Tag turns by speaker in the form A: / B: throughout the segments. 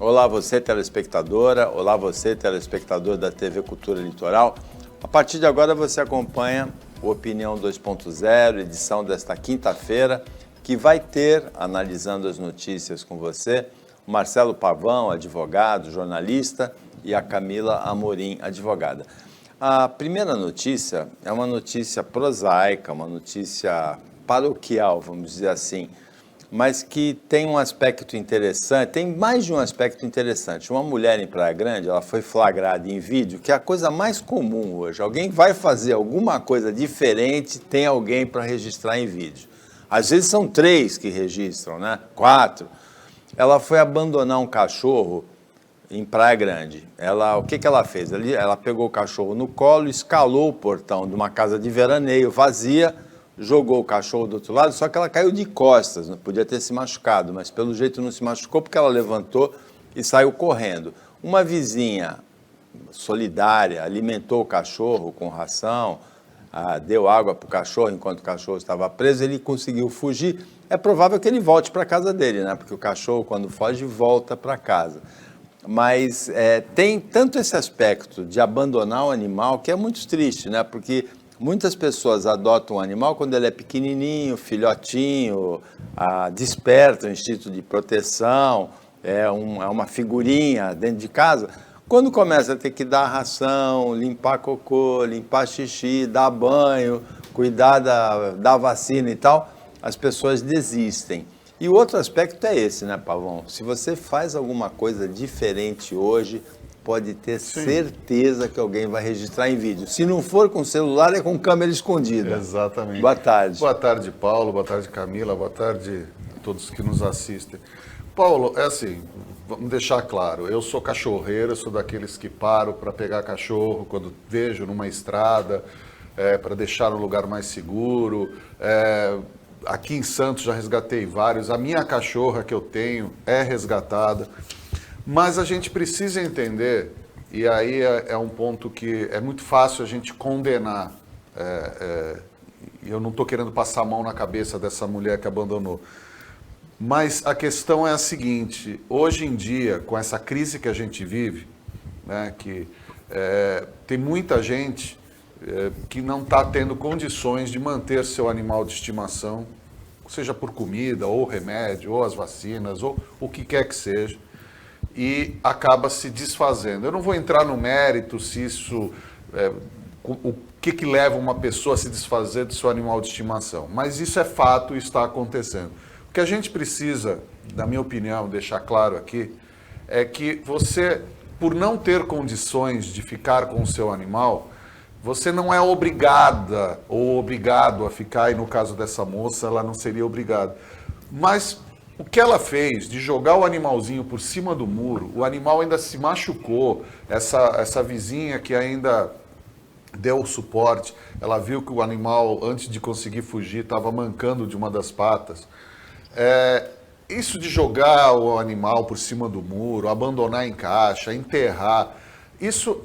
A: Olá você telespectadora, olá você telespectador da TV Cultura Litoral. A partir de agora você acompanha o Opinião 2.0, edição desta quinta-feira, que vai ter, analisando as notícias com você, o Marcelo Pavão, advogado, jornalista, e a Camila Amorim, advogada. A primeira notícia é uma notícia prosaica, uma notícia paroquial, vamos dizer assim, mas que tem um aspecto interessante, tem mais de um aspecto interessante. Uma mulher em Praia Grande, ela foi flagrada em vídeo, que é a coisa mais comum hoje. Alguém vai fazer alguma coisa diferente, tem alguém para registrar em vídeo. Às vezes são 3 que registram, né? 4. Ela foi abandonar um cachorro em Praia Grande. O que ela fez? Ela pegou o cachorro no colo, escalou o portão de uma casa de veraneio vazia, jogou o cachorro do outro lado, só que ela caiu de costas, não podia ter se machucado, mas pelo jeito não se machucou porque ela levantou e saiu correndo. Uma vizinha solidária alimentou o cachorro com ração, deu água para o cachorro enquanto o cachorro estava preso, ele conseguiu fugir. É provável que ele volte para a casa dele, né? Porque o cachorro, quando foge, volta para casa. Mas tem tanto esse aspecto de abandonar o animal que é muito triste, né? Porque muitas pessoas adotam um animal quando ele é pequenininho, filhotinho, desperta o instinto de proteção, é uma figurinha dentro de casa. Quando começa a ter que dar ração, limpar cocô, limpar xixi, dar banho, cuidar da vacina e tal, as pessoas desistem. E o outro aspecto é esse, né, Pavão? Se você faz alguma coisa diferente hoje, pode ter certeza que alguém vai registrar em vídeo. Se não for com celular, é com câmera escondida.
B: Exatamente.
A: Boa tarde.
B: Boa tarde, Paulo. Boa tarde, Camila. Boa tarde a todos que nos assistem. Paulo, é assim, vamos deixar claro, eu sou cachorreiro, sou daqueles que paro para pegar cachorro quando vejo numa estrada, para deixar no lugar mais seguro. Aqui em Santos já resgatei vários. A minha cachorra que eu tenho é resgatada. Mas a gente precisa entender, e aí é um ponto que é muito fácil a gente condenar. Eu não estou querendo passar a mão na cabeça dessa mulher que abandonou. Mas a questão é a seguinte, hoje em dia, com essa crise que a gente vive, né, que tem muita gente que não está tendo condições de manter seu animal de estimação, seja por comida, ou remédio, ou as vacinas, ou o que quer que seja, e acaba se desfazendo. Eu não vou entrar no mérito se isso, o que leva uma pessoa a se desfazer do seu animal de estimação, mas isso é fato e está acontecendo. O que a gente precisa, na minha opinião, deixar claro aqui, é que você, por não ter condições de ficar com o seu animal, você não é obrigada ou obrigado a ficar, e no caso dessa moça, ela não seria obrigada. Mas o que ela fez de jogar o animalzinho por cima do muro, o animal ainda se machucou, essa vizinha que ainda deu o suporte, ela viu que o animal, antes de conseguir fugir, estava mancando de uma das patas. Isso de jogar o animal por cima do muro, abandonar em caixa, enterrar, isso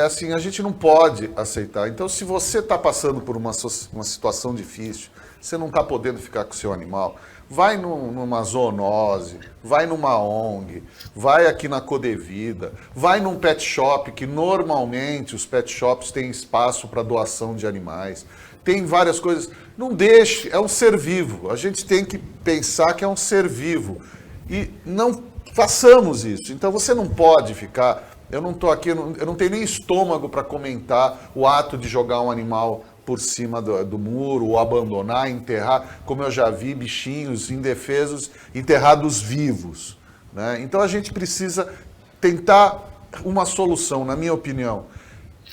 B: assim, a gente não pode aceitar. Então, se você está passando por uma situação difícil, você não está podendo ficar com o seu animal, vai numa zoonose, vai numa ONG, vai aqui na Codevida, vai num pet shop, que normalmente os pet shops têm espaço para doação de animais. Tem várias coisas. Não deixe, é um ser vivo. A gente tem que pensar que é um ser vivo. E não façamos isso. Então você não pode ficar. Eu não estou aqui, eu não tenho nem estômago para comentar o ato de jogar um animal por cima do muro, ou abandonar, enterrar, como eu já vi bichinhos indefesos enterrados vivos, né? Então a gente precisa tentar uma solução, na minha opinião.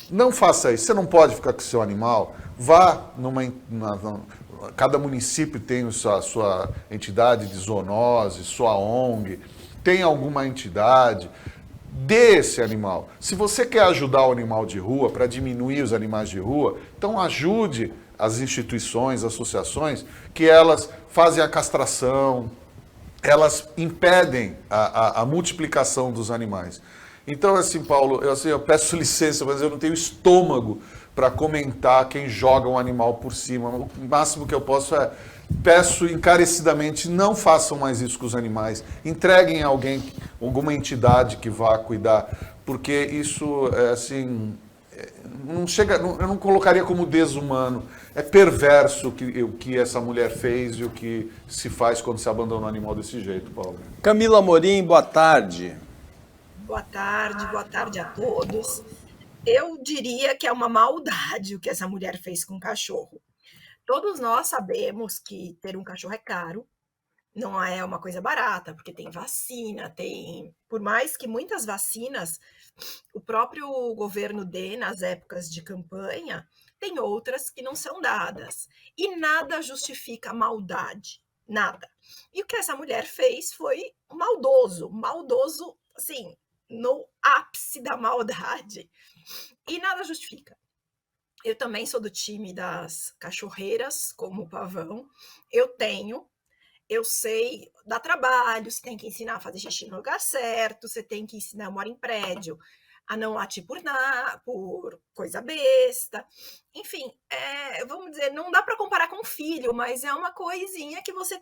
B: Não faça isso, você não pode ficar com o seu animal, vá cada município tem a sua entidade de zoonose, sua ONG, tem alguma entidade, dê esse animal. Se você quer ajudar o animal de rua, para diminuir os animais de rua, então ajude as instituições, associações, que elas fazem a castração, elas impedem a multiplicação dos animais. Então, assim, Paulo, eu peço licença, mas eu não tenho estômago para comentar quem joga um animal por cima. O máximo que eu posso é peço encarecidamente, não façam mais isso com os animais. Entreguem a alguém, alguma entidade que vá cuidar, porque isso é assim, não chega, eu não colocaria como desumano. É perverso o que essa mulher fez e o que se faz quando se abandona um animal desse jeito, Paulo.
A: Camila Amorim, boa tarde.
C: Boa tarde a todos. Eu diria que é uma maldade o que essa mulher fez com o cachorro. Todos nós sabemos que ter um cachorro é caro, não é uma coisa barata, porque tem vacina, por mais que muitas vacinas o próprio governo dê nas épocas de campanha, tem outras que não são dadas. E nada justifica a maldade, nada. E o que essa mulher fez foi maldoso, assim, no ápice da maldade. E nada justifica. Eu também sou do time das cachorreiras, como o Pavão. Eu sei, dá trabalho, você tem que ensinar a fazer xixi no lugar certo, você tem que ensinar, eu moro em prédio, a não latir por coisa besta. Enfim, vamos dizer, não dá para comparar com um filho, mas é uma coisinha que você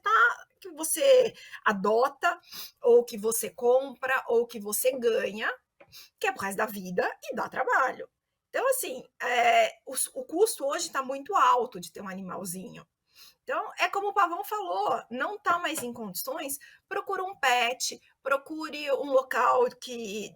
C: adota, ou que você compra, ou que você ganha, que é por causa da vida e dá trabalho. Então, assim, o custo hoje está muito alto de ter um animalzinho. Então, é como o Pavão falou, não está mais em condições, procure um pet, procure um local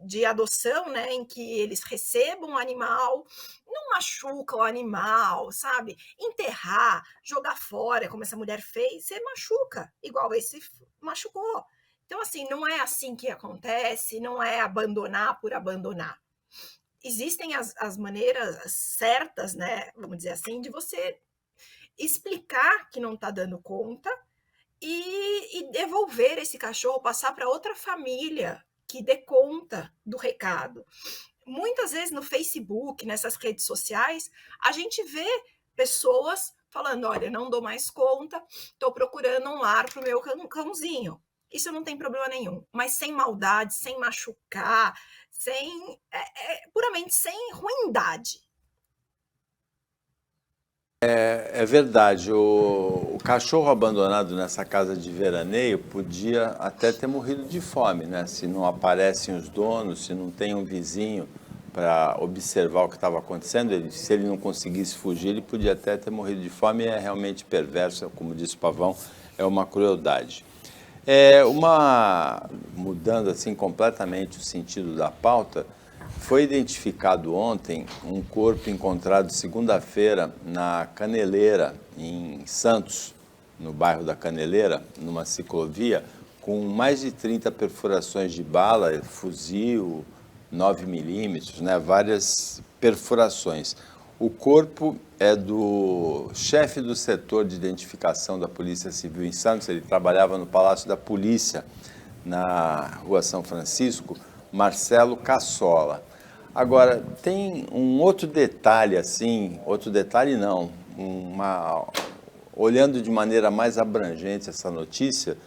C: de adoção, né, em que eles recebam o animal, não machuca o animal, sabe? Enterrar, jogar fora, como essa mulher fez, você machuca, igual esse machucou. Então, assim, não é assim que acontece, não é abandonar por abandonar. Existem as maneiras certas, né, vamos dizer assim, de você explicar que não está dando conta e devolver esse cachorro, passar para outra família que dê conta do recado. Muitas vezes no Facebook, nessas redes sociais, a gente vê pessoas falando, olha, não dou mais conta, estou procurando um lar para o meu cãozinho. Isso não tem problema nenhum, mas sem maldade, sem machucar, puramente sem ruindade.
A: É verdade, o cachorro abandonado nessa casa de veraneio podia até ter morrido de fome, né? Se não aparecem os donos, se não tem um vizinho para observar o que estava acontecendo, se ele não conseguisse fugir, ele podia até ter morrido de fome. É realmente perverso, como disse o Pavão, é uma crueldade. Mudando assim completamente o sentido da pauta, foi identificado ontem um corpo encontrado segunda-feira na Caneleira, em Santos, no bairro da Caneleira, numa ciclovia, com mais de 30 perfurações de bala, fuzil, 9mm, né, várias perfurações. O corpo é do chefe do setor de identificação da Polícia Civil em Santos, ele trabalhava no Palácio da Polícia, na Rua São Francisco, Marcelo Cassola. Agora, tem um outro detalhe, assim, olhando de maneira mais abrangente essa notícia,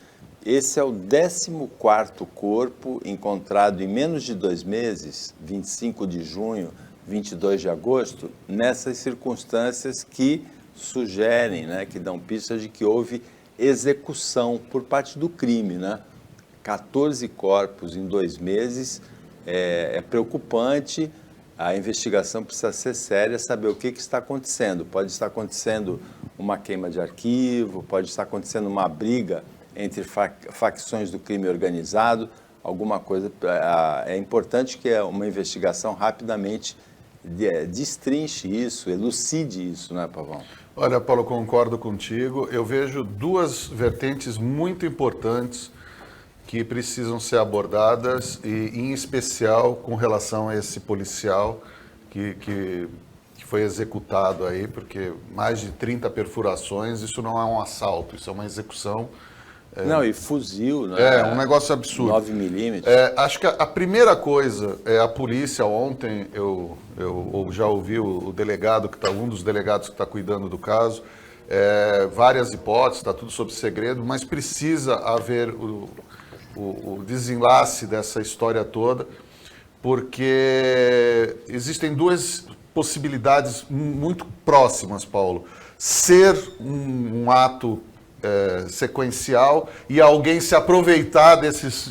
A: esse é o 14º corpo encontrado em menos de 2 meses, 25 de junho, 22 de agosto, nessas circunstâncias que sugerem, né, que dão pistas de que houve execução por parte do crime, né? 14 corpos em 2 meses, é preocupante, a investigação precisa ser séria, saber o que está acontecendo. Pode estar acontecendo uma queima de arquivo, pode estar acontecendo uma briga entre facções do crime organizado, alguma coisa. É importante que uma investigação rapidamente destrinche isso, elucide isso, não é, Pavão?
B: Olha, Paulo, concordo contigo. Eu vejo 2 vertentes muito importantes que precisam ser abordadas, e em especial com relação a esse policial que foi executado aí, porque mais de 30 perfurações, isso não é um assalto, isso é uma execução.
A: Não, e fuzil, né?
B: Um negócio absurdo.
A: 9mm.
B: Acho que a primeira coisa é a polícia. Ontem eu já ouvi o delegado, um dos delegados que está cuidando do caso, várias hipóteses, está tudo sob segredo, mas precisa haver o desenlace dessa história toda, porque existem 2 possibilidades muito próximas, Paulo. Ser um ato sequencial e alguém se aproveitar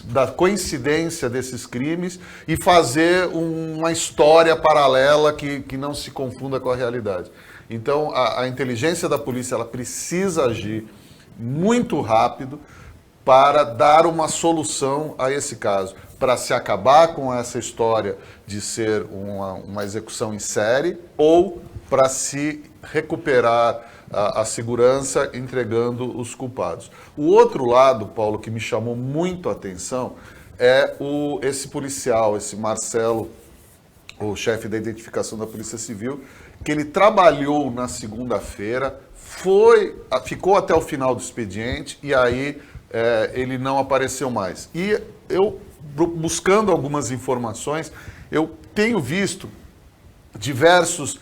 B: da coincidência desses crimes e fazer uma história paralela que não se confunda com a realidade. Então, a inteligência da polícia ela precisa agir muito rápido para dar uma solução a esse caso, para se acabar com essa história de ser uma execução em série ou para se recuperar a segurança entregando os culpados. O outro lado, Paulo, que me chamou muito a atenção é esse policial, esse Marcelo, o chefe da identificação da Polícia Civil, que ele trabalhou na segunda-feira, ficou até o final do expediente e aí ele não apareceu mais. E eu, buscando algumas informações, eu tenho visto diversos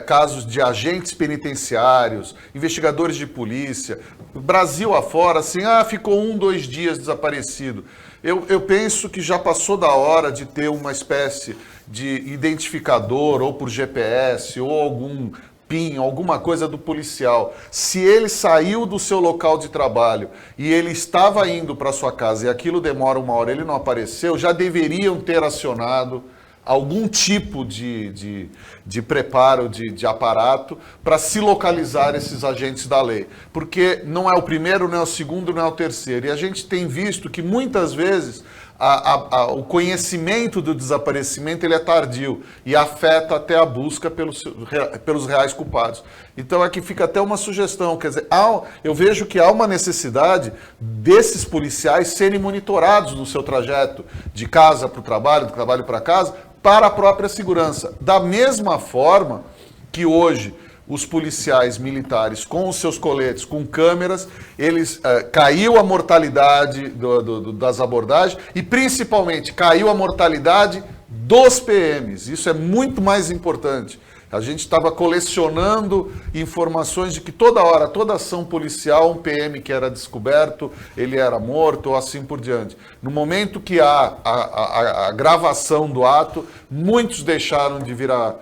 B: casos de agentes penitenciários, investigadores de polícia, Brasil afora, assim, ficou 1, 2 dias desaparecido. Eu penso que já passou da hora de ter uma espécie de identificador, ou por GPS, ou algum PIN, alguma coisa do policial. Se ele saiu do seu local de trabalho e ele estava indo para sua casa e aquilo demora 1 hora, ele não apareceu, já deveriam ter acionado algum tipo de preparo, de aparato para se localizar esses agentes da lei. Porque não é o primeiro, não é o segundo, não é o terceiro. E a gente tem visto que muitas vezes o conhecimento do desaparecimento ele é tardio e afeta até a busca pelos reais culpados. Então aqui fica até uma sugestão, quer dizer, eu vejo que há uma necessidade desses policiais serem monitorados no seu trajeto de casa para o trabalho, do trabalho para casa, para a própria segurança. Da mesma forma que hoje os policiais militares com os seus coletes, com câmeras, caiu a mortalidade das abordagens e principalmente caiu a mortalidade dos PMs. Isso é muito mais importante. A gente estava colecionando informações de que toda hora, toda ação policial, um PM que era descoberto, ele era morto ou assim por diante. No momento que há a gravação do ato, muitos deixaram de virar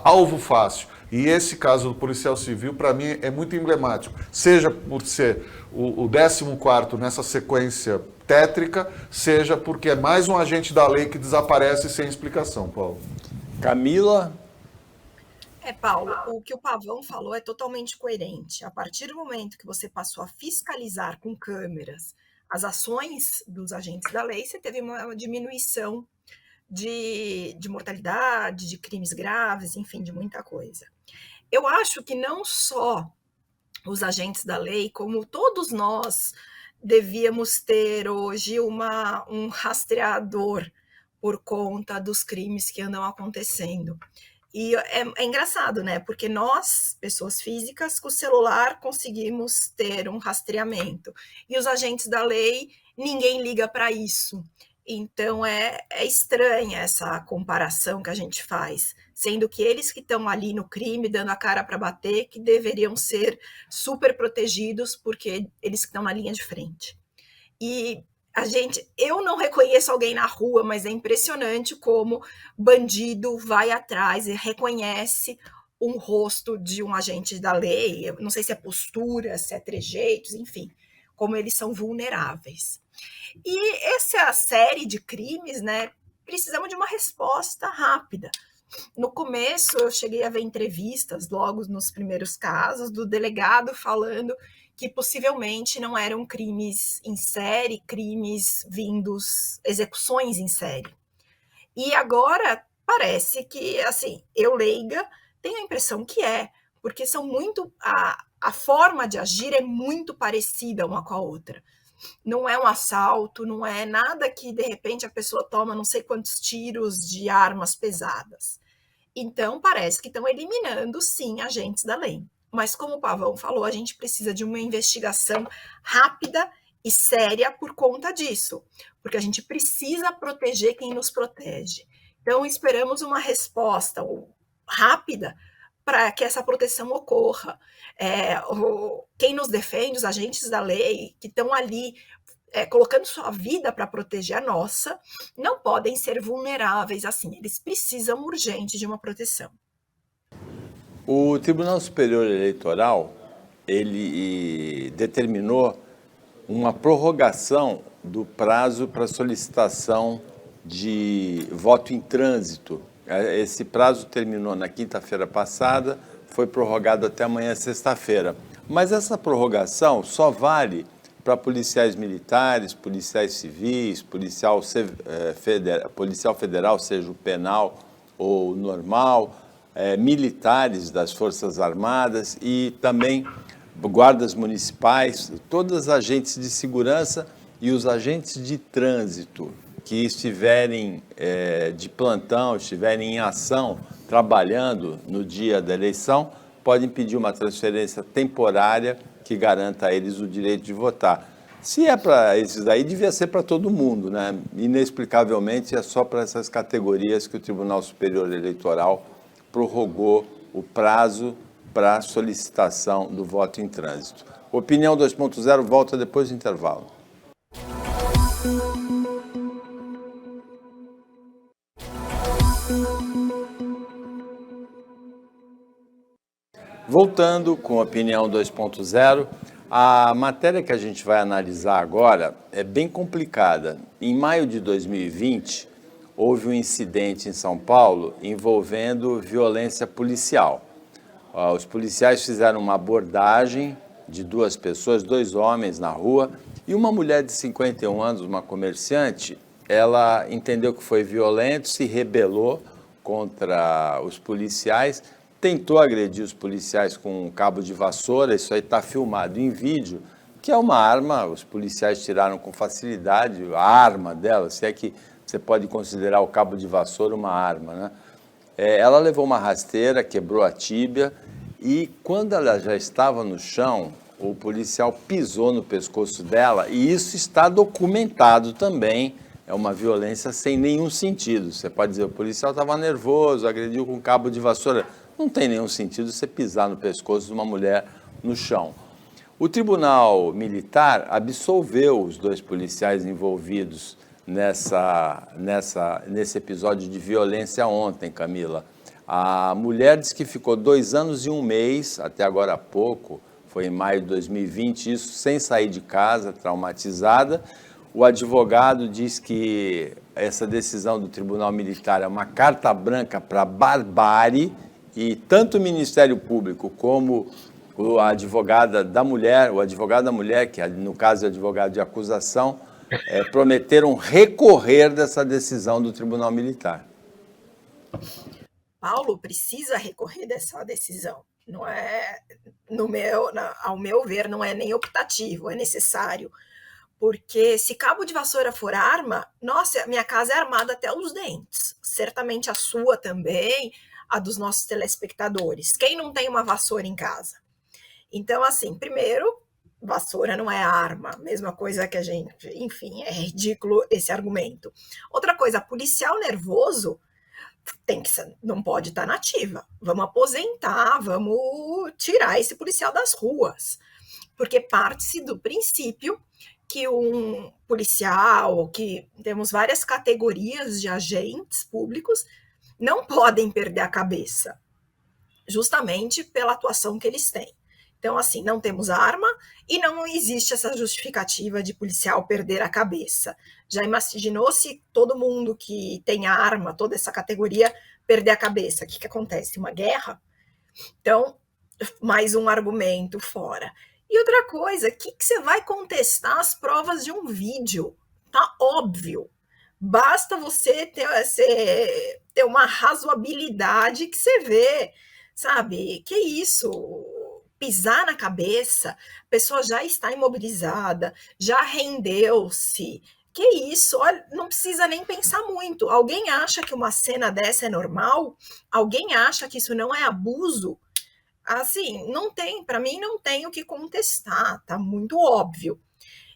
B: alvo fácil. E esse caso do policial civil, para mim, é muito emblemático. Seja por ser o 14º nessa sequência tétrica, seja porque é mais um agente da lei que desaparece sem explicação, Paulo.
A: Camila?
C: Paulo, o que o Pavão falou é totalmente coerente. A partir do momento que você passou a fiscalizar com câmeras as ações dos agentes da lei, você teve uma diminuição de mortalidade, de crimes graves, enfim, de muita coisa. Eu acho que não só os agentes da lei, como todos nós devíamos ter hoje um rastreador por conta dos crimes que andam acontecendo. E é engraçado, né? Porque nós, pessoas físicas, com o celular conseguimos ter um rastreamento. E os agentes da lei, ninguém liga para isso. Então, é estranha essa comparação que a gente faz, sendo que eles que estão ali no crime, dando a cara para bater, que deveriam ser super protegidos, porque eles que estão na linha de frente. E eu não reconheço alguém na rua, mas é impressionante como bandido vai atrás e reconhece um rosto de um agente da lei. Eu não sei se é postura, se é trejeitos, enfim, como eles são vulneráveis. E essa série de crimes, né, precisamos de uma resposta rápida. No começo, eu cheguei a ver entrevistas, logo nos primeiros casos, do delegado falando que possivelmente não eram crimes em série, crimes vindos, execuções em série. E agora parece que, assim, eu leiga, tenho a impressão que porque são muito, a forma de agir é muito parecida uma com a outra. Não é um assalto, não é nada que de repente a pessoa toma não sei quantos tiros de armas pesadas. Então parece que estão eliminando sim agentes da lei. Mas como o Pavão falou, a gente precisa de uma investigação rápida e séria por conta disso, porque a gente precisa proteger quem nos protege. Então esperamos uma resposta rápida para que essa proteção ocorra. Quem nos defende, os agentes da lei que estão ali colocando sua vida para proteger a nossa, não podem ser vulneráveis assim, eles precisam urgente de uma proteção.
A: O Tribunal Superior Eleitoral ele determinou uma prorrogação do prazo para solicitação de voto em trânsito. Esse prazo terminou na quinta-feira passada, foi prorrogado até amanhã, sexta-feira. Mas essa prorrogação só vale para policiais militares, policiais civis, policial federal, seja o penal ou normal, militares das Forças Armadas e também guardas municipais, todos os agentes de segurança e os agentes de trânsito que estiverem de plantão, estiverem em ação, trabalhando no dia da eleição, podem pedir uma transferência temporária que garanta a eles o direito de votar. Se é para esses aí, devia ser para todo mundo, né? Inexplicavelmente, é só para essas categorias que o Tribunal Superior Eleitoral prorrogou o prazo para solicitação do voto em trânsito. Opinião 2.0 volta depois do intervalo. Voltando com a Opinião 2.0, a matéria que a gente vai analisar agora é bem complicada. Em maio de 2020, houve um incidente em São Paulo envolvendo violência policial. Os policiais fizeram uma abordagem de duas pessoas, dois homens na rua, e uma mulher de 51 anos, uma comerciante, ela entendeu que foi violento, se rebelou contra os policiais, tentou agredir os policiais com um cabo de vassoura, isso aí está filmado em vídeo, que é uma arma, os policiais tiraram com facilidade a arma dela, se é que você pode considerar o cabo de vassoura uma arma, né? Ela levou uma rasteira, quebrou a tíbia e quando ela já estava no chão, o policial pisou no pescoço dela e isso está documentado também, é uma violência sem nenhum sentido. Você pode dizer, o policial estava nervoso, agrediu com cabo de vassoura. Não tem nenhum sentido você pisar no pescoço de uma mulher no chão. O Tribunal Militar absolveu os dois policiais envolvidos nesse episódio de violência ontem, Camila. A mulher disse que ficou 2 anos e 1 mês, até agora há pouco, foi em maio de 2020, isso sem sair de casa, traumatizada. O advogado diz que essa decisão do Tribunal Militar é uma carta branca para a barbárie, e tanto o Ministério Público como o advogado da mulher, que no caso é advogado de acusação, prometeram recorrer dessa decisão do Tribunal Militar.
C: Paulo precisa recorrer dessa decisão. Não é, ao meu ver, não é nem optativo, é necessário. Porque se cabo de vassoura for arma, nossa, minha casa é armada até os dentes. Certamente a sua também, a dos nossos telespectadores. Quem não tem uma vassoura em casa? Então, assim, primeiro, vassoura não é arma, mesma coisa que a gente... Enfim, é ridículo esse argumento. Outra coisa, policial nervoso não pode estar na ativa. Vamos aposentar, vamos tirar esse policial das ruas. Porque parte-se do princípio que um policial, que temos várias categorias de agentes públicos, não podem perder a cabeça, justamente pela atuação que eles têm. Então, assim, não temos arma e não existe essa justificativa de policial perder a cabeça. Já imaginou se todo mundo que tem arma, toda essa categoria, perder a cabeça? O que acontece? Uma guerra? Então, mais um argumento fora. E outra coisa, o que você vai contestar as provas de um vídeo? Tá óbvio. Basta você ter uma razoabilidade que você vê, sabe? Que isso? Pisar na cabeça, a pessoa já está imobilizada, já rendeu-se. Que isso? Olha, não precisa nem pensar muito. Alguém acha que uma cena dessa é normal? Alguém acha que isso não é abuso? Assim, não tem, para mim não tem o que contestar, tá muito óbvio.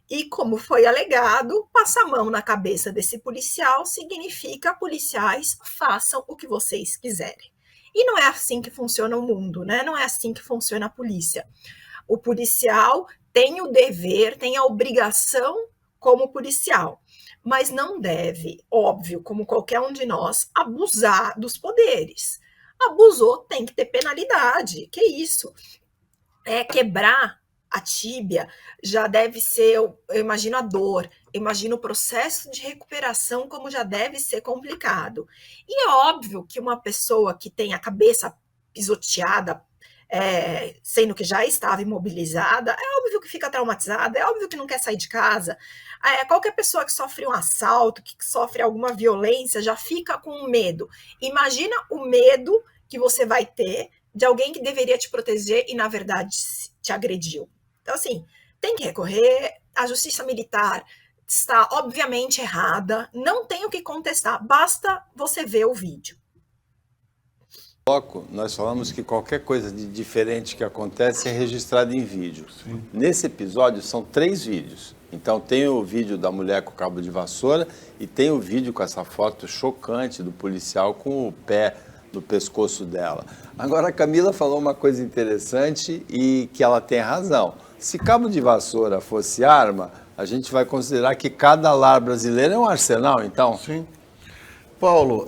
C: E como foi alegado, passar a mão na cabeça desse policial significa policiais façam o que vocês quiserem. E não é assim que funciona o mundo, né? Não é assim que funciona a polícia. O policial tem o dever, tem a obrigação como policial, mas não deve, óbvio, como qualquer um de nós, abusar dos poderes. Abusou, tem que ter penalidade. Que isso? quebrar a tíbia já deve ser, eu imagino a dor, eu imagino o processo de recuperação como já deve ser complicado. E é óbvio que uma pessoa que tem a cabeça pisoteada, sendo que já estava imobilizada, é óbvio que fica traumatizada, é óbvio que não quer sair de casa. Qualquer pessoa que sofre um assalto, que sofre alguma violência, já fica com medo. Imagina o medo que você vai ter de alguém que deveria te proteger e, na verdade, te agrediu. Então, assim, tem que recorrer. A justiça militar está, obviamente, errada. Não tem o que contestar. Basta você ver o vídeo.
A: Nós falamos que qualquer coisa de diferente que acontece é registrado em vídeo. Sim. Nesse episódio, são 3 vídeos. Então, tem o vídeo da mulher com o cabo de vassoura e tem o vídeo com essa foto chocante do policial com o pé no pescoço dela. Agora, a Camila falou uma coisa interessante e que ela tem razão. Se cabo de vassoura fosse arma, a gente vai considerar que cada lar brasileiro é um arsenal, então?
B: Sim. Paulo,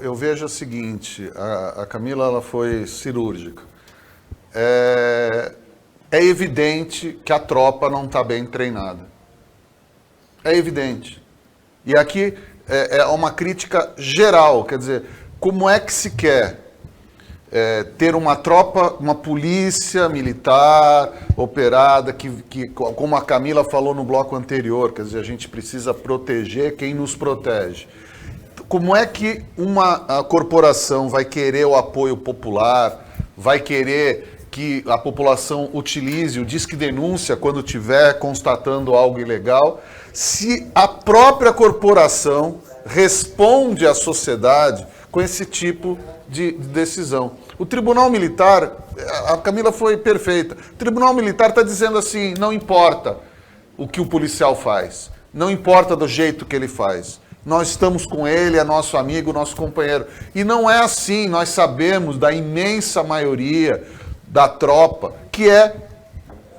B: eu vejo o seguinte, a Camila ela foi cirúrgica. É evidente que a tropa não está bem treinada. É evidente. E aqui é uma crítica geral, quer dizer, como é que se quer ter uma tropa, uma polícia militar operada, que, como a Camila falou no bloco anterior, quer dizer, a gente precisa proteger quem nos protege. Como é que a corporação vai querer o apoio popular, vai querer que a população utilize o Disque Denúncia quando estiver constatando algo ilegal, se a própria corporação responde à sociedade com esse tipo de decisão? O Tribunal Militar, a Camila foi perfeita, o Tribunal Militar está dizendo assim, não importa o que o policial faz, não importa do jeito que ele faz, nós estamos com ele, é nosso amigo, nosso companheiro. E não é assim, nós sabemos da imensa maioria da tropa que é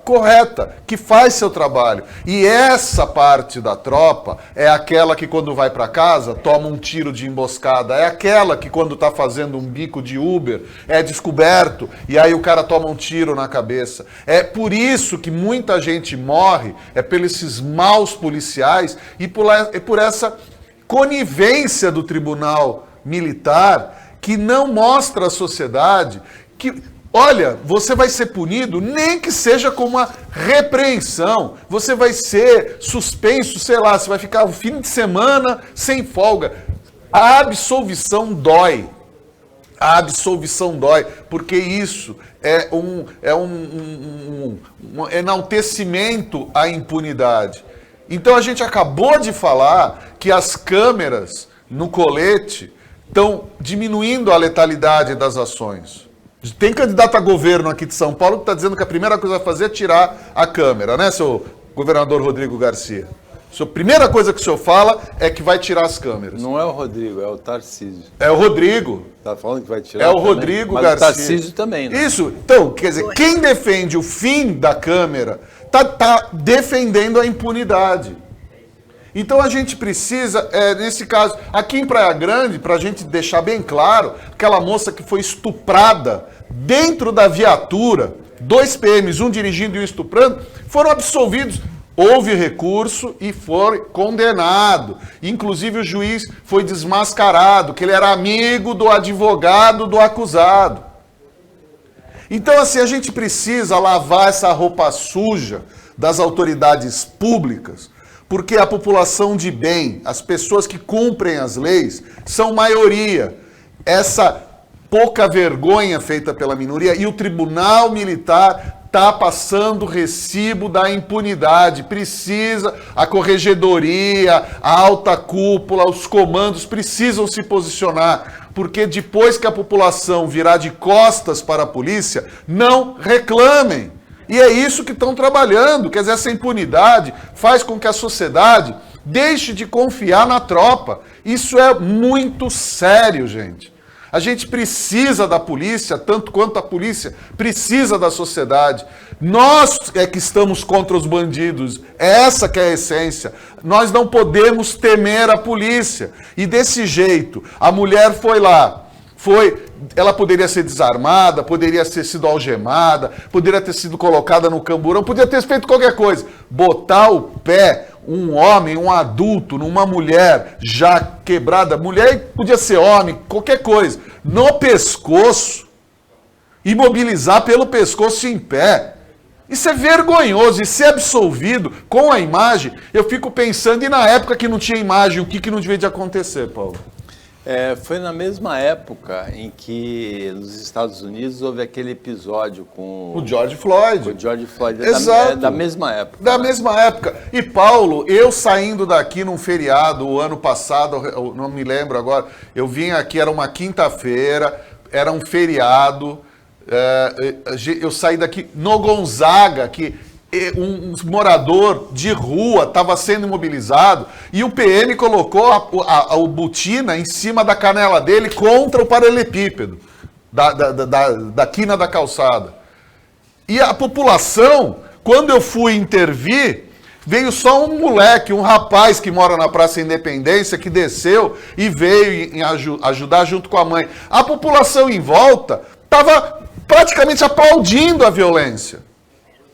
B: correta, que faz seu trabalho. E essa parte da tropa é aquela que quando vai para casa toma um tiro de emboscada, é aquela que quando está fazendo um bico de Uber é descoberto e aí o cara toma um tiro na cabeça. É por isso que muita gente morre, é pelos esses maus policiais e por essa conivência do Tribunal Militar que não mostra à sociedade que, olha, você vai ser punido, nem que seja com uma repreensão. Você vai ser suspenso, sei lá, você vai ficar um fim de semana sem folga. A absolvição dói. A absolvição dói, porque isso é um enaltecimento à impunidade. Então a gente acabou de falar que as câmeras no colete estão diminuindo a letalidade das ações. Tem candidato a governo aqui de São Paulo que está dizendo que a primeira coisa a fazer é tirar a câmera, né, seu governador Rodrigo Garcia? A primeira coisa que o senhor fala é que vai tirar as câmeras.
A: Não é o Rodrigo, é o Tarcísio.
B: É o Rodrigo.
A: Tá falando que vai tirar?
B: É o Rodrigo
A: mas
B: Garcia.
A: O Tarcísio também, né?
B: Isso. Então, quer dizer, quem defende o fim da câmera tá defendendo a impunidade. Então a gente precisa, nesse caso, aqui em Praia Grande, para a gente deixar bem claro, aquela moça que foi estuprada dentro da viatura, 2 PMs, um dirigindo e um estuprando, foram absolvidos. Houve recurso e foi condenado. Inclusive o juiz foi desmascarado, que ele era amigo do advogado do acusado. Então assim, a gente precisa lavar essa roupa suja das autoridades públicas, porque a população de bem, as pessoas que cumprem as leis, são maioria. Essa pouca vergonha feita pela minoria e o Tribunal Militar está passando recibo da impunidade. Precisa, a corregedoria, a alta cúpula, os comandos precisam se posicionar, porque depois que a população virar de costas para a polícia, não reclamem. E é isso que estão trabalhando, quer dizer, essa impunidade faz com que a sociedade deixe de confiar na tropa. Isso é muito sério, gente. A gente precisa da polícia, tanto quanto a polícia precisa da sociedade. Nós é que estamos contra os bandidos, essa que é a essência. Nós não podemos temer a polícia. E desse jeito, a mulher foi lá, foi ela poderia ser desarmada, poderia ter sido algemada, poderia ter sido colocada no camburão, poderia ter feito qualquer coisa. Botar o pé, um homem, um adulto, numa mulher já quebrada, mulher podia ser homem, qualquer coisa, no pescoço, imobilizar pelo pescoço em pé. Isso é vergonhoso, e ser absolvido com a imagem, eu fico pensando, e na época que não tinha imagem, o que não devia de acontecer, Paulo?
A: Foi na mesma época em que nos Estados Unidos houve aquele episódio com
B: O George Floyd.
A: Com o George Floyd.
B: Exato.
A: Da mesma época.
B: Da mesma época. E Paulo, eu saindo daqui num feriado o ano passado, eu não me lembro agora, eu vim aqui, era uma quinta-feira, era um feriado, eu saí daqui no Gonzaga, que um morador de rua estava sendo imobilizado e o PM colocou a botina em cima da canela dele contra o paralelepípedo da quina da calçada. E a população, quando eu fui intervir, veio só um moleque, um rapaz que mora na Praça Independência, que desceu e veio ajudar junto com a mãe. A população em volta estava praticamente aplaudindo a violência.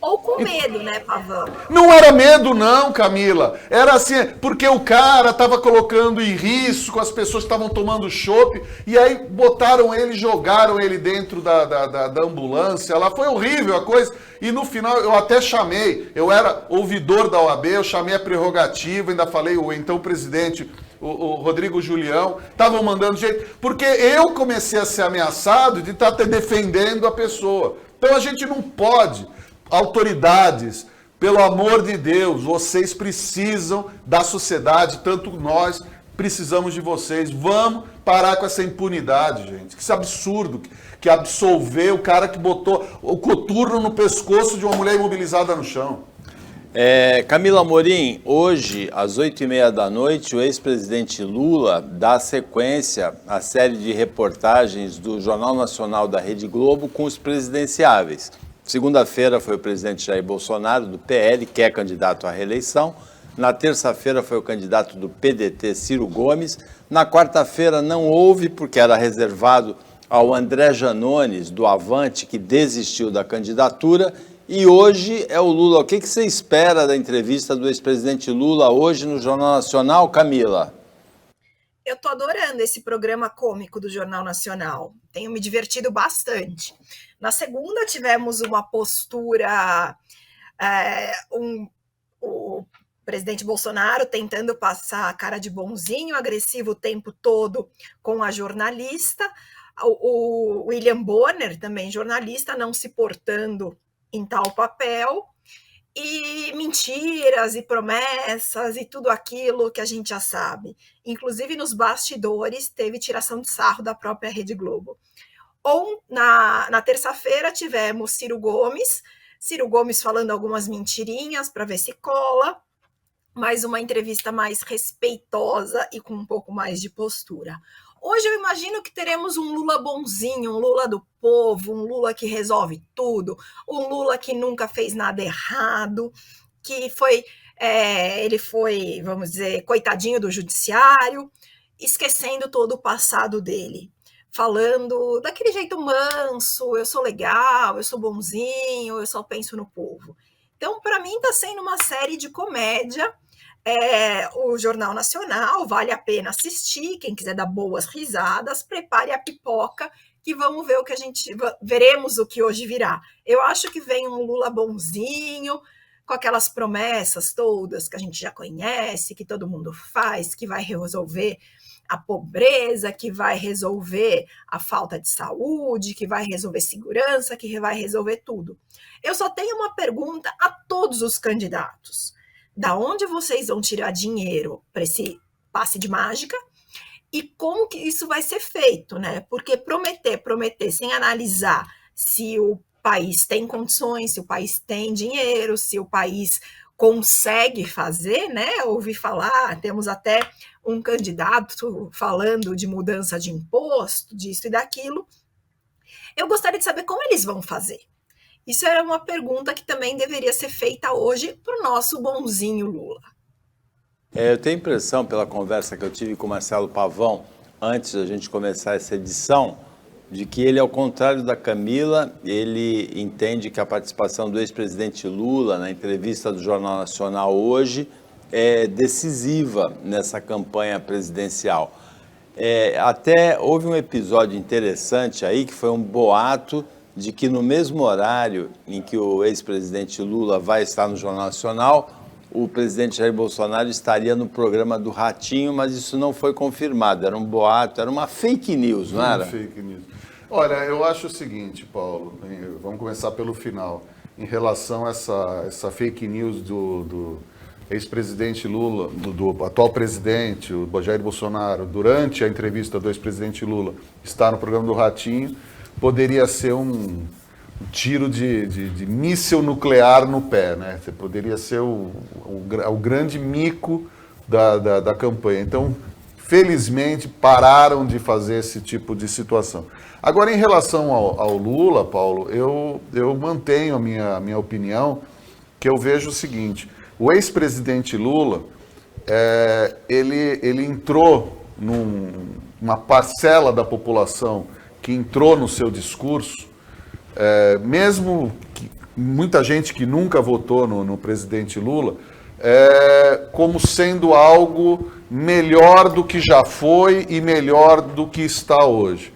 C: Ou com medo, né, Pavão?
B: Não era medo não, Camila. Era assim, porque o cara estava colocando em risco as pessoas que estavam tomando chopp, e aí botaram ele, jogaram ele dentro da ambulância lá. Foi horrível a coisa. E no final eu até chamei, eu era ouvidor da OAB, eu chamei a prerrogativa, ainda falei, o então presidente, o Rodrigo Julião, estavam mandando jeito, porque eu comecei a ser ameaçado de estar defendendo a pessoa. Então a gente não pode... Autoridades, pelo amor de Deus, vocês precisam da sociedade, tanto nós precisamos de vocês. Vamos parar com essa impunidade, gente. Que absurdo, que absolver o cara que botou o coturno no pescoço de uma mulher imobilizada no chão.
A: Camila Amorim, hoje, às 20h30 da noite, o ex-presidente Lula dá sequência à série de reportagens do Jornal Nacional da Rede Globo com os presidenciáveis. Segunda-feira foi o presidente Jair Bolsonaro, do PL, que é candidato à reeleição. Na terça-feira foi o candidato do PDT, Ciro Gomes. Na quarta-feira não houve, porque era reservado ao André Janones, do Avante, que desistiu da candidatura. E hoje é o Lula. O que você espera da entrevista do ex-presidente Lula hoje no Jornal Nacional, Camila?
C: Eu tô adorando esse programa cômico do Jornal Nacional. Tenho me divertido bastante. Na segunda tivemos uma postura, o presidente Bolsonaro tentando passar a cara de bonzinho, agressivo o tempo todo com a jornalista, o William Bonner, também jornalista, não se portando em tal papel, e mentiras e promessas e tudo aquilo que a gente já sabe. Inclusive nos bastidores teve tiração de sarro da própria Rede Globo. Ou na terça-feira tivemos Ciro Gomes falando algumas mentirinhas para ver se cola, mas uma entrevista mais respeitosa e com um pouco mais de postura. Hoje eu imagino que teremos um Lula bonzinho, um Lula do povo, um Lula que resolve tudo, um Lula que nunca fez nada errado, que ele foi, vamos dizer, coitadinho do judiciário, esquecendo todo o passado dele. Falando daquele jeito manso, eu sou legal, eu sou bonzinho, eu só penso no povo. Então, para mim, está sendo uma série de comédia. O Jornal Nacional, vale a pena assistir. Quem quiser dar boas risadas, prepare a pipoca, que vamos ver veremos o que hoje virá. Eu acho que vem um Lula bonzinho, com aquelas promessas todas que a gente já conhece, que todo mundo faz, que vai resolver a pobreza, que vai resolver a falta de saúde, que vai resolver segurança, que vai resolver tudo. Eu só tenho uma pergunta a todos os candidatos. Da onde vocês vão tirar dinheiro para esse passe de mágica? E como que isso vai ser feito, né? Porque prometer sem analisar se o país tem condições, se o país tem dinheiro, se o país consegue fazer, né? Ouvi falar, temos até um candidato falando de mudança de imposto, disso e daquilo. Eu gostaria de saber como eles vão fazer. Isso era uma pergunta que também deveria ser feita hoje para o nosso bonzinho Lula.
A: Eu tenho a impressão, pela conversa que eu tive com o Marcelo Pavão, antes da gente começar essa edição, de que ele, ao contrário da Camila, ele entende que a participação do ex-presidente Lula na entrevista do Jornal Nacional hoje é decisiva nessa campanha presidencial. Até houve um episódio interessante aí, que foi um boato de que no mesmo horário em que o ex-presidente Lula vai estar no Jornal Nacional, o presidente Jair Bolsonaro estaria no programa do Ratinho, mas isso não foi confirmado, era um boato, era uma fake news, não era?
B: Fake news. Olha, eu acho o seguinte, Paulo, vamos começar pelo final, em relação a essa fake news do ex-presidente Lula, do atual presidente, o Jair Bolsonaro, durante a entrevista do ex-presidente Lula, está no programa do Ratinho, poderia ser um tiro de míssil nuclear no pé, né? Poderia ser o grande mico da campanha. Então, felizmente, pararam de fazer esse tipo de situação. Agora, em relação ao Lula, Paulo, eu mantenho a minha opinião, que eu vejo o seguinte: o ex-presidente Lula, ele entrou numa parcela da população que entrou no seu discurso, mesmo que muita gente que nunca votou no presidente Lula, como sendo algo melhor do que já foi e melhor do que está hoje.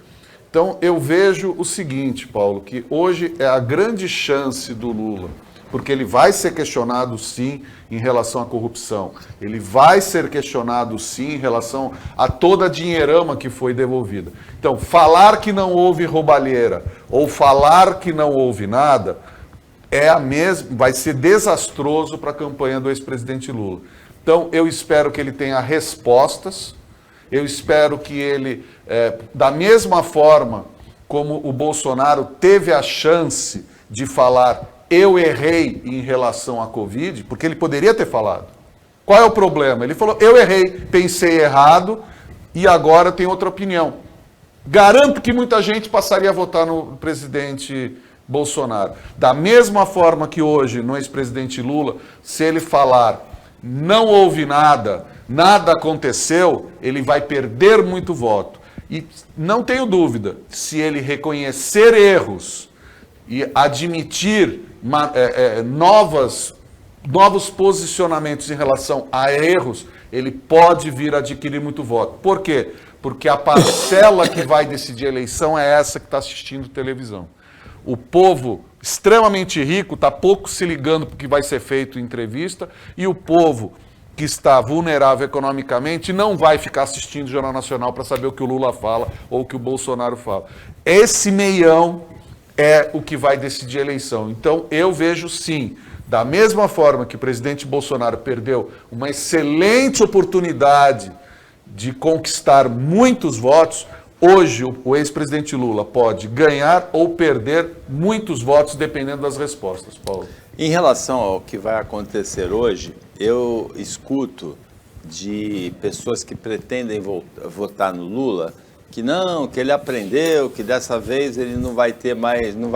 B: Então, eu vejo o seguinte, Paulo, que hoje é a grande chance do Lula, porque ele vai ser questionado, sim, em relação à corrupção. Ele vai ser questionado, sim, em relação a toda a dinheirama que foi devolvida. Então, falar que não houve roubalheira ou falar que não houve nada vai ser desastroso para a campanha do ex-presidente Lula. Então, eu espero que ele tenha respostas. Eu espero que ele, da mesma forma como o Bolsonaro teve a chance de falar eu errei em relação à Covid, porque ele poderia ter falado. Qual é o problema? Ele falou, eu errei, pensei errado e agora tenho outra opinião. Garanto que muita gente passaria a votar no presidente Bolsonaro. Da mesma forma que hoje, no ex-presidente Lula, se ele falar não houve nada, nada aconteceu, ele vai perder muito voto. E não tenho dúvida, se ele reconhecer erros e admitir novos posicionamentos em relação a erros, ele pode vir a adquirir muito voto. Por quê? Porque a parcela que vai decidir a eleição é essa que está assistindo televisão. O povo extremamente rico está pouco se ligando para o que vai ser feito em entrevista, e o povo que está vulnerável economicamente não vai ficar assistindo o Jornal Nacional para saber o que o Lula fala ou o que o Bolsonaro fala. Esse meião é o que vai decidir a eleição. Então, eu vejo sim, da mesma forma que o presidente Bolsonaro perdeu uma excelente oportunidade de conquistar muitos votos, hoje o ex-presidente Lula pode ganhar ou perder muitos votos, dependendo das respostas, Paulo.
A: Em relação ao que vai acontecer hoje, eu escuto de pessoas que pretendem votar no Lula que não, que ele aprendeu, que dessa vez ele não vai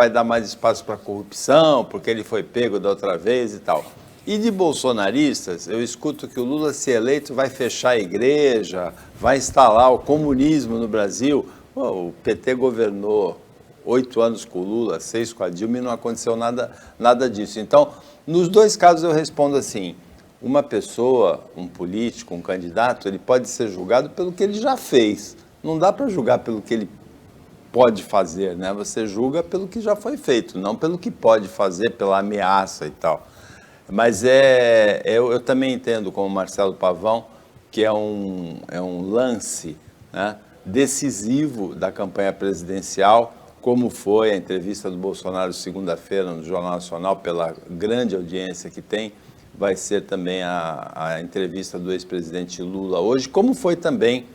A: dar mais espaço para corrupção, porque ele foi pego da outra vez e tal. E de bolsonaristas, eu escuto que o Lula, se eleito, vai fechar a igreja, vai instalar o comunismo no Brasil. O PT governou 8 anos com o Lula, 6 com a Dilma, e não aconteceu nada disso. Então, nos dois casos eu respondo assim: uma pessoa, um político, um candidato, ele pode ser julgado pelo que ele já fez. Não dá para julgar pelo que ele pode fazer, né? Você julga pelo que já foi feito, não pelo que pode fazer, pela ameaça e tal. Mas eu também entendo, como Marcelo Pavão, que é um lance, né, decisivo da campanha presidencial, como foi a entrevista do Bolsonaro segunda-feira no Jornal Nacional, pela grande audiência que tem. Vai ser também a entrevista do ex-presidente Lula hoje, como foi também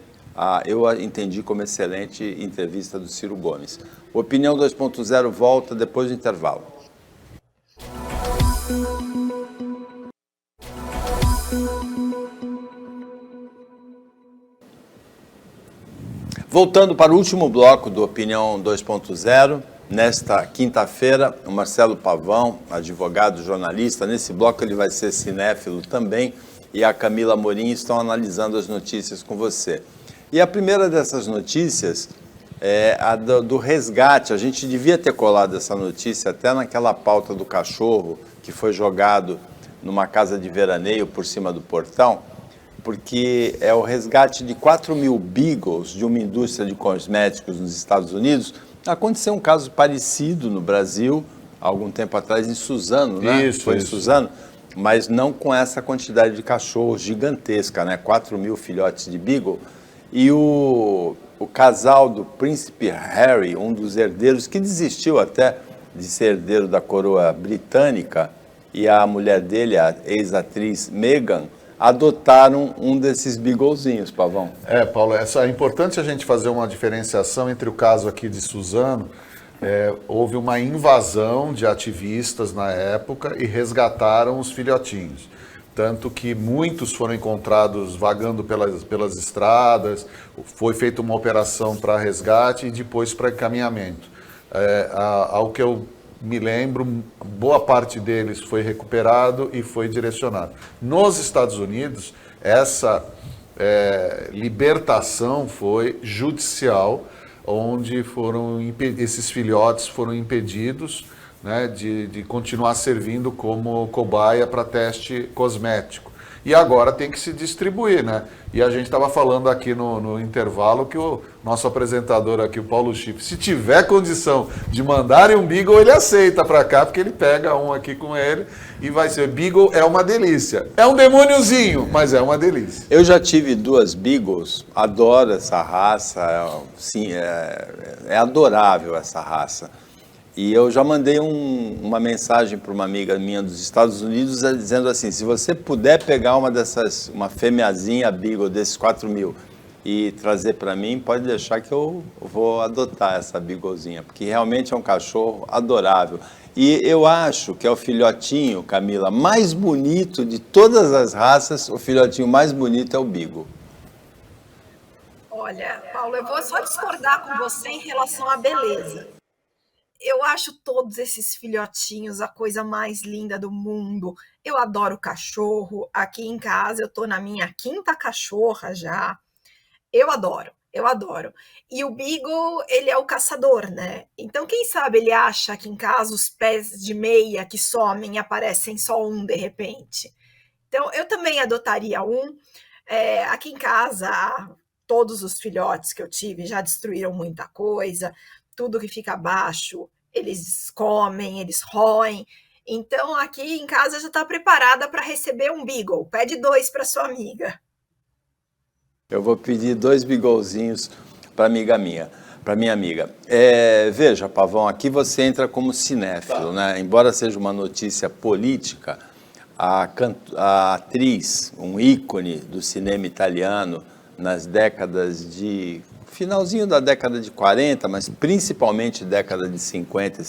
A: eu entendi como excelente entrevista do Ciro Gomes. Opinião 2.0 volta depois do intervalo. Voltando para o último bloco do Opinião 2.0, nesta quinta-feira, o Marcelo Pavão, advogado, jornalista, nesse bloco ele vai ser cinéfilo também, e a Camila Amorim estão analisando as notícias com você. E a primeira dessas notícias do resgate. A gente devia ter colado essa notícia até naquela pauta do cachorro que foi jogado numa casa de veraneio por cima do portão, porque é o resgate de 4.000 beagles de uma indústria de cosméticos nos Estados Unidos. Aconteceu um caso parecido no Brasil, há algum tempo atrás, em Suzano, né? Foi em Suzano, mas não com essa quantidade de cachorros gigantesca, né? 4.000 filhotes de beagle. E o casal do príncipe Harry, um dos herdeiros, que desistiu até de ser herdeiro da coroa britânica, e a mulher dele, a ex-atriz Meghan, adotaram um desses beaglezinhos, Pavão.
B: Paulo, é importante a gente fazer uma diferenciação entre o caso aqui de Suzano. Houve uma invasão de ativistas na época e resgataram os filhotinhos. Tanto que muitos foram encontrados vagando pelas estradas, foi feita uma operação para resgate e depois para encaminhamento. Ao que eu me lembro, boa parte deles foi recuperado e foi direcionado. Nos Estados Unidos, essa libertação foi judicial, onde esses filhotes foram impedidos, né, de continuar servindo como cobaia para teste cosmético. E agora tem que se distribuir, né? E a gente estava falando aqui no intervalo que o nosso apresentador aqui, o Paulo Chip, se tiver condição de mandarem um beagle, ele aceita para cá, porque ele pega um aqui com ele e vai ser. Beagle é uma delícia. É um demôniozinho, mas é uma delícia.
A: Eu já tive 2 beagles, adoro essa raça, sim, é adorável essa raça. E eu já mandei uma mensagem para uma amiga minha dos Estados Unidos dizendo assim, se você puder pegar uma fêmeazinha beagle desses 4.000 e trazer para mim, pode deixar que eu vou adotar essa beaglezinha, porque realmente é um cachorro adorável. E eu acho que é o filhotinho, Camila, mais bonito de todas as raças, o filhotinho mais bonito é o beagle.
C: Olha, Paulo, eu vou só discordar com você em relação à beleza. Eu acho todos esses filhotinhos a coisa mais linda do mundo. Eu adoro cachorro. Aqui em casa eu tô na minha 5ª cachorra já. Eu adoro. E o beagle, ele é o caçador, né? Então, quem sabe ele acha que em casa os pés de meia que somem e aparecem só um de repente. Então, eu também adotaria um. Aqui em casa, todos os filhotes que eu tive já destruíram muita coisa. Tudo que fica abaixo, eles comem, eles roem. Então, aqui em casa já está preparada para receber um beagle. Pede 2 para sua amiga.
A: Eu vou pedir 2 beaglezinhos para minha amiga. Veja, Pavão, aqui você entra como cinéfilo, né? Embora seja uma notícia política, a atriz, um ícone do cinema italiano nas décadas finalzinho da década de 40, mas principalmente década de 50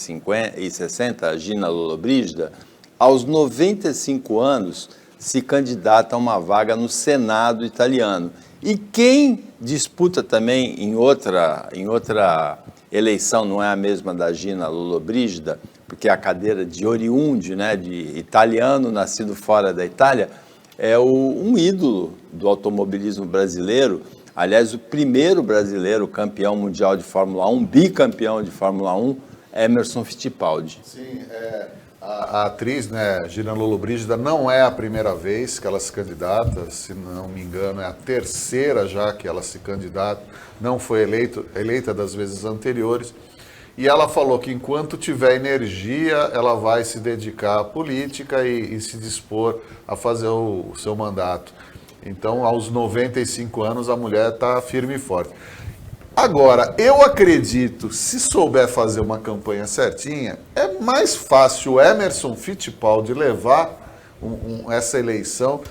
A: e 60, a Gina Lollobrigida, aos 95 anos, se candidata a uma vaga no Senado italiano. E quem disputa também em outra eleição, não é a mesma da Gina Lollobrigida, porque a cadeira de oriundi, né, de italiano nascido fora da Itália, é um ídolo do automobilismo brasileiro. Aliás, o primeiro brasileiro campeão mundial de Fórmula 1, bicampeão de Fórmula 1, Emerson Fittipaldi.
B: Sim, a atriz, né, Gina Lollobrigida, não é a primeira vez que ela se candidata, se não me engano, é a 3ª já que ela se candidata, não foi eleita das vezes anteriores. E ela falou que enquanto tiver energia, ela vai se dedicar à política e se dispor a fazer o seu mandato. Então, aos 95 anos, a mulher está firme e forte. Agora, eu acredito, se souber fazer uma campanha certinha, é mais fácil o Emerson Fittipaldi levar essa eleição,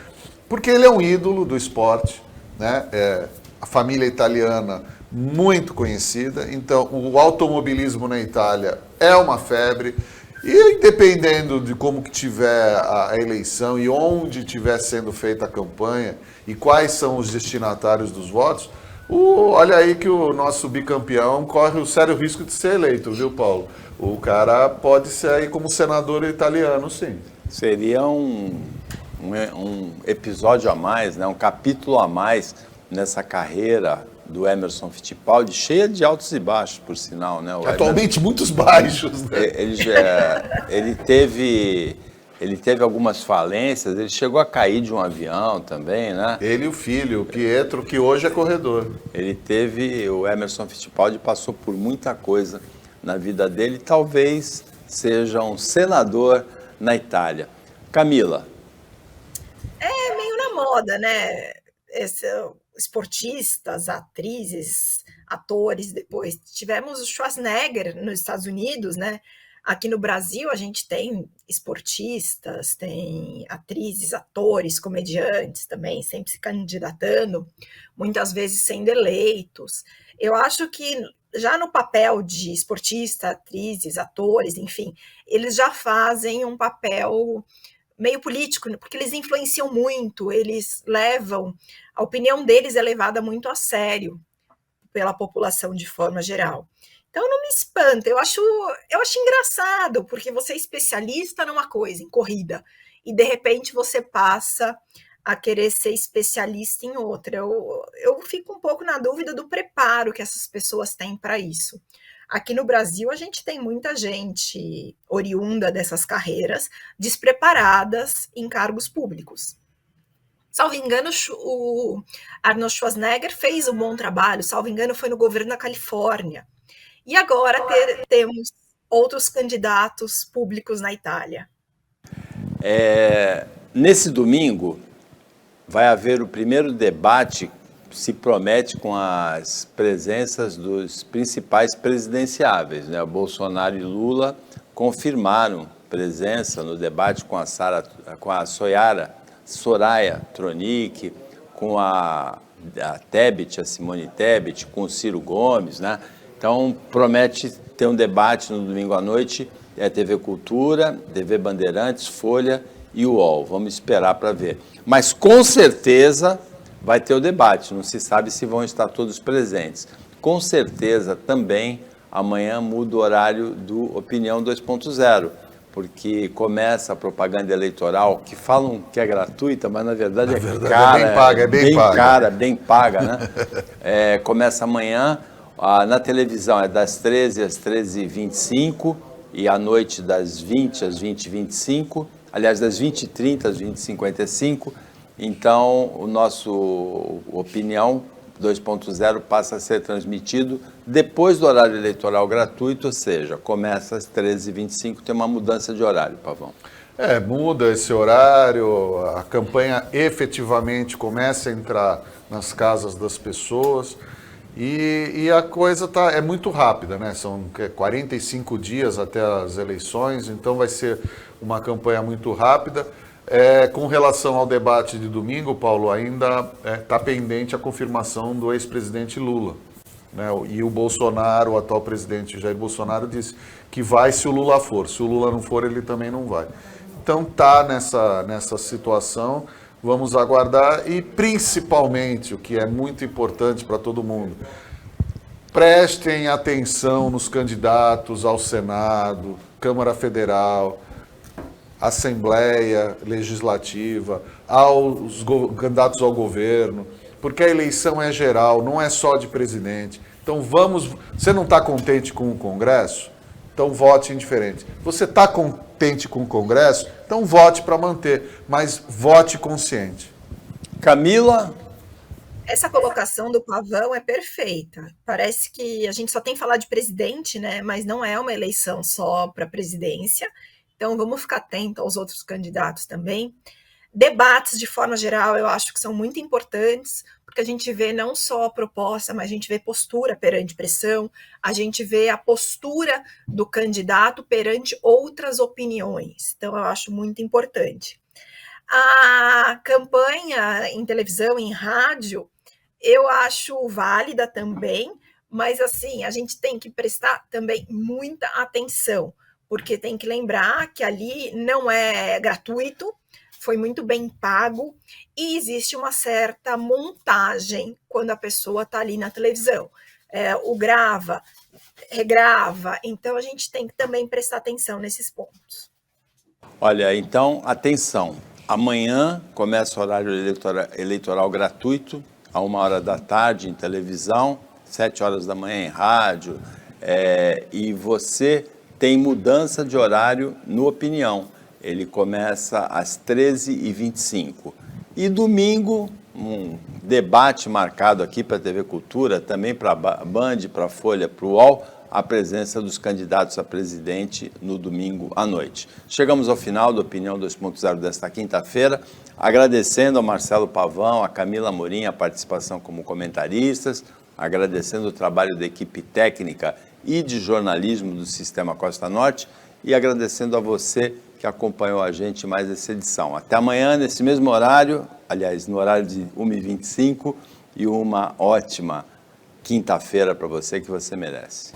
B: porque ele é um ídolo do esporte, né? A família italiana muito conhecida, então o automobilismo na Itália é uma febre. E dependendo de como que tiver a eleição e onde estiver sendo feita a campanha e quais são os destinatários dos votos, olha aí que o nosso bicampeão corre o sério risco de ser eleito, viu, Paulo? O cara pode ser aí como senador italiano, sim.
A: Seria um episódio a mais, né? Um capítulo a mais nessa carreira do Emerson Fittipaldi, cheia de altos e baixos, por sinal, né?
B: Atualmente muitos baixos, né?
A: Ele teve algumas falências, ele chegou a cair de um avião também, né?
B: Ele e o filho, o Pietro, que hoje é corredor.
A: O Emerson Fittipaldi passou por muita coisa na vida dele, talvez seja um senador na Itália. Camila.
C: É meio na moda, né? Esportistas, atrizes, atores, depois tivemos o Schwarzenegger nos Estados Unidos, né? Aqui no Brasil a gente tem esportistas, tem atrizes, atores, comediantes também, sempre se candidatando, muitas vezes sendo eleitos. Eu acho que já no papel de esportista, atrizes, atores, enfim, eles já fazem um papel meio político, porque eles influenciam muito, eles levam, a opinião deles é levada muito a sério pela população de forma geral. Então não me espanta, eu acho engraçado, porque você é especialista numa coisa, em corrida, e de repente você passa a querer ser especialista em outra. Eu fico um pouco na dúvida do preparo que essas pessoas têm para isso. Aqui no Brasil, a gente tem muita gente oriunda dessas carreiras, despreparadas em cargos públicos. Salvo engano, o Arnold Schwarzenegger fez um bom trabalho, salvo engano, foi no governo da Califórnia. E agora temos outros candidatos públicos na Itália.
A: Nesse domingo, vai haver o primeiro debate, se promete, com as presenças dos principais presidenciáveis, né? Bolsonaro e Lula confirmaram presença no debate com a Soraya Tronic, com a Tebet, a Simone Tebet, com o Ciro Gomes, né? Então, promete ter um debate no domingo à noite, TV Cultura, TV Bandeirantes, Folha e UOL. Vamos esperar para ver. Mas, com certeza, vai ter o debate. Não se sabe se vão estar todos presentes. Com certeza, também, amanhã muda o horário do Opinião 2.0, porque começa a propaganda eleitoral, que falam que é gratuita, mas, na verdade, cara. Bem paga, né? Começa amanhã. Na televisão é das 13 às 13h25 e à noite das 20 às 20h25, aliás, das 20h30 às 20h55. Então, o nosso Opinião 2.0 passa a ser transmitido depois do horário eleitoral gratuito, ou seja, começa às 13h25, tem uma mudança de horário, Pavão.
B: Muda esse horário, a campanha efetivamente começa a entrar nas casas das pessoas. E a coisa é muito rápida, né? São 45 dias até as eleições, então vai ser uma campanha muito rápida. Com relação ao debate de domingo, Paulo, ainda está pendente a confirmação do ex-presidente Lula, né? E o Bolsonaro, o atual presidente Jair Bolsonaro, disse que vai se o Lula for. Se o Lula não for, ele também não vai. Então está nessa situação. Vamos aguardar e, principalmente, o que é muito importante para todo mundo, prestem atenção nos candidatos ao Senado, Câmara Federal, Assembleia Legislativa, aos candidatos ao governo, porque a eleição é geral, não é só de presidente. Então você não está contente com o Congresso? Então vote indiferente. Você está contente com o Congresso? Então vote para manter, mas vote consciente.
A: Camila?
C: Essa colocação do Pavão é perfeita. Parece que a gente só tem que falar de presidente, né? Mas não é uma eleição só para a presidência. Então vamos ficar atentos aos outros candidatos também. Debates, de forma geral, eu acho que são muito importantes, porque a gente vê não só a proposta, mas a gente vê postura perante pressão, a gente vê a postura do candidato perante outras opiniões. Então, eu acho muito importante. A campanha em televisão, em rádio, eu acho válida também, mas, assim, a gente tem que prestar também muita atenção, porque tem que lembrar que ali não é gratuito, foi muito bem pago e existe uma certa montagem quando a pessoa está ali na televisão. O grava, regrava, então a gente tem que também prestar atenção nesses pontos.
A: Olha, então, atenção, amanhã começa o horário eleitoral gratuito, a 13h em televisão, 7h em rádio, e você tem mudança de horário no Opinião. Ele começa às 13h25. E domingo, um debate marcado aqui para a TV Cultura, também para a Band, para a Folha, para o UOL, a presença dos candidatos a presidente no domingo à noite. Chegamos ao final do Opinião 2.0 desta quinta-feira, agradecendo ao Marcelo Pavão, a Camila Amorim, a participação como comentaristas, agradecendo o trabalho da equipe técnica e de jornalismo do Sistema Costa Norte e agradecendo a você que acompanhou a gente em mais essa edição. Até amanhã, nesse mesmo horário, aliás, no horário de 1h25, e uma ótima quinta-feira para você que você merece.